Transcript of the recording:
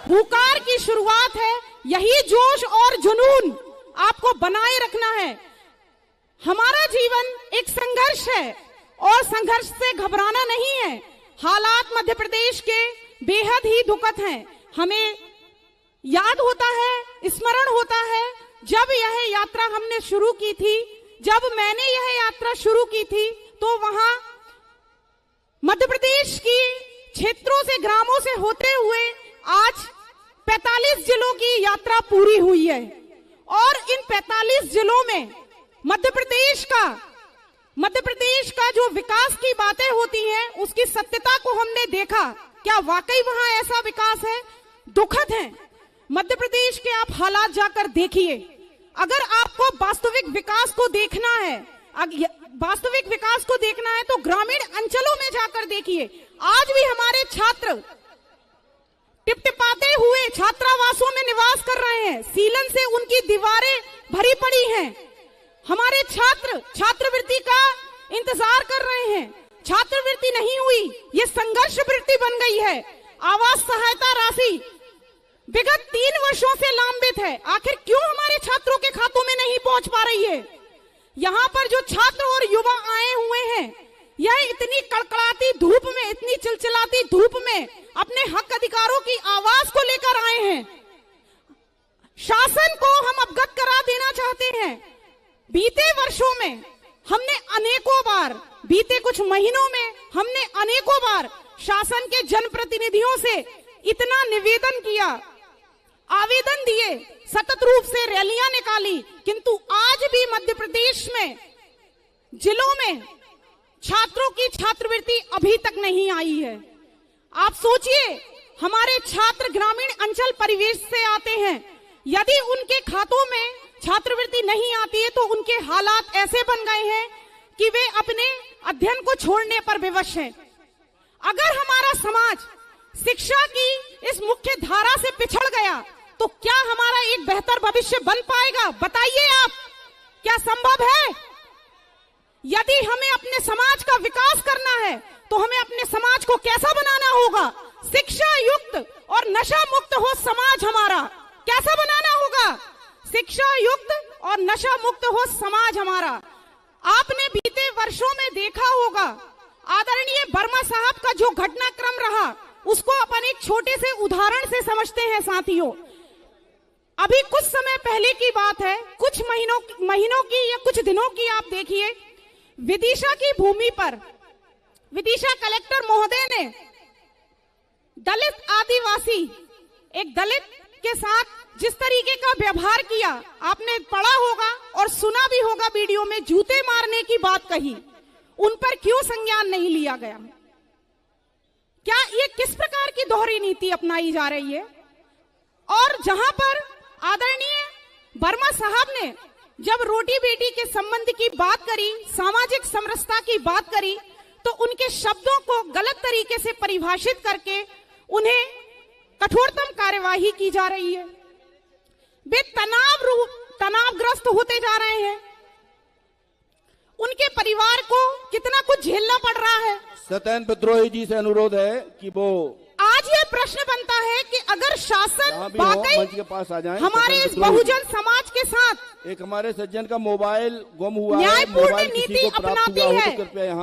हुकार की शुरुआत है। यही जोश और जुनून आपको बनाए रखना है। हमारा जीवन एक संघर्ष है और संघर्ष से घबराना नहीं है। हालात मध्य प्रदेश के बेहद ही दुखद हैं। हमें याद होता है, स्मरण होता है, जब यह यात्रा हमने शुरू की थी, जब मैंने यह यात्रा शुरू की थी, तो वहां मध्य प्रदेश की क्षेत्रों से, ग्रामों से होते हुए आज 45 जिलों की यात्रा पूरी हुई है। और इन 45 जिलों में मध्य प्रदेश का जो विकास की बातें होती हैं, उसकी सत्यता को हमने देखा। क्या वाकई वहां ऐसा विकास है? दुखद है। मध्य प्रदेश के आप हालात जाकर देखिए। अगर आपको वास्तविक विकास को देखना है तो ग्रामीण अंचलों में जाकर देखिए। आज भी हमारे छात्र टिपटिपाते हुए छात्रावासों में निवास कर रहे हैं। सीलन से उनकी दीवारें भरी पड़ी हैं। हमारे छात्र छात्रवृत्ति का इंतजार कर रहे हैं। छात्रवृत्ति नहीं हुई, ये संघर्ष वृत्ति बन गई है। आवास सहायता राशि विगत 3 वर्षों से लंबित है। आखिर क्यों हमारे छात्रों के खातों में नहीं पहुंच पा रही है? यहाँ पर जो छात्र और युवा आए हुए हैं, यह इतनी कड़कड़ाती धूप में, इतनी चिलचिलाती धूप में अपने हक अधिकारों की आवाज को लेकर आए हैं। शासन को हम अवगत करा देना चाहते हैं। बीते वर्षों में हमने अनेकों बार, बीते कुछ महीनों में हमने अनेकों बार शासन के जनप्रतिनिधियों से इतना निवेदन किया, आवेदन दिए, सतत रूप से रैलियां निकाली, किंतु आज भी मध्य प्रदेश में जिलों में छात्रों की छात्रवृत्ति अभी तक नहीं आई है। आप सोचिए, हमारे छात्र ग्रामीण अंचल परिवेश से आते हैं। यदि उनके खातों में छात्रवृत्ति नहीं आती है तो उनके हालात ऐसे बन गए हैं कि वे अपने अध्ययन को छोड़ने पर विवश हैं। अगर हमारा समाज शिक्षा की इस मुख्य धारा से पिछड़ गया तो क्या हमारा एक बेहतर भविष्य बन पाएगा? बताइए आप, क्या संभव है? यदि हमें अपने समाज का विकास करना है तो हमें अपने समाज को कैसा बनाना होगा? शिक्षा युक्त और नशा मुक्त हो समाज हमारा। कैसा बनाना होगा? शिक्षा युक्त और नशा मुक्त हो समाज हमारा। आपने बीते वर्षों में देखा होगा, आदरणीय वर्मा साहब का जो घटनाक्रम रहा, उसको अपन एक छोटे से उदाहरण से समझते हैं साथियों। अभी कुछ समय पहले की बात है, कुछ महीनों की या कुछ दिनों की आप देखिए, विदिशा की भूमि पर विदिशा कलेक्टर महोदय ने दलित आदिवासी, एक दलित के साथ जिस तरीके का व्यवहार किया, आपने पढ़ा होगा और सुना भी होगा वीडियो में, जूते मारने की बात कही। उन पर क्यों संज्ञान नहीं लिया गया? क्या ये किस प्रकार की दोहरी नीति अपनाई जा रही है? और जहां पर आदरणीय वर्मा साहब ने जब रोटी बेटी के संबंध की बात करी, सामाजिक समरसता की बात करी, तो उनके शब्दों को गलत तरीके से परिभाषित करके उन्हें कठोरतम कार्यवाही की जा रही है। वे तनावग्रस्त होते जा रहे हैं। उनके परिवार को कितना कुछ झेलना पड़ रहा है। सत्येंद्र विद्रोही जी से अनुरोध है कि वो आज ये प्रश्न बनता है कि अगर शासन वाकई मंच के पास आ जाएं, हमारे इस बहुजन समाज के साथ एक हमारे सज्जन का मोबाइल गुम हुआ है, न्यायपूर्ण नीति अपनाती है, कृपया यहाँ